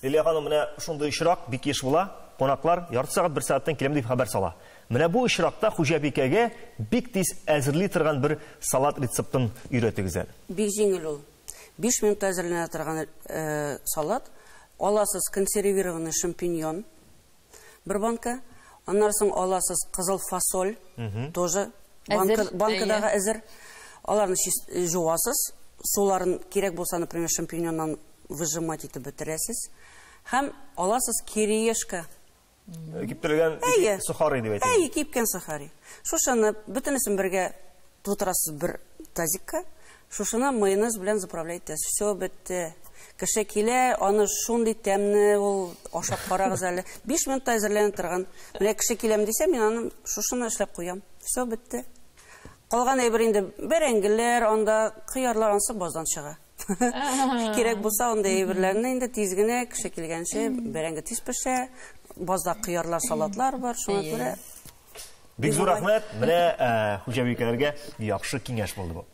Лилия ханым, менә шундый очрак бик еш була. Кунаклар ярты сәгать, 1 сәгатьтән киләм дип хәбәр сала. Менә бу очракта хуҗабикәгә бик тиз әзерли торган бер салат рецептын өйрәтегез әле. Бик җиңел ул. 5 минутта әзерләнә торган салат. Аласыз консервированный шампиньон, бер банка. Аннан соң аласыз кызыл фасоль, тоже банкадагы әзер. Аларны жуасыз, суларын кирәк булса, например, шампиньоннан выжимать итеп бетерәсез. Һәм аласыз кириешка. Киптерелгән сухари дип әйтәләр. Кипкән сухари. Шушаны бөтенесен бергә тутырасыз бер тазикка. Шушына майонез белән заправляйтез. Все бетте. Кеше килә, аны шундый тәмне ул ашап карагыз әле. 5 минутта әзерләнә торган. Менә кеше киләм дисә, мин аны шушыны эшләп куям. Все бетте. Калган әйбер инде бәрәңгеләр, анда кыярлар ансы баздан чыга. Кирәк булса, анда әйберләрне инде тиз генә кеше килгәнче бәрәңге тиз пешә. Базда кыярлар, салатлар бар, шуңа күрә. Бик зур рәхмәт. Менә хуҗабикәләргә яхшы киңәш булды бу.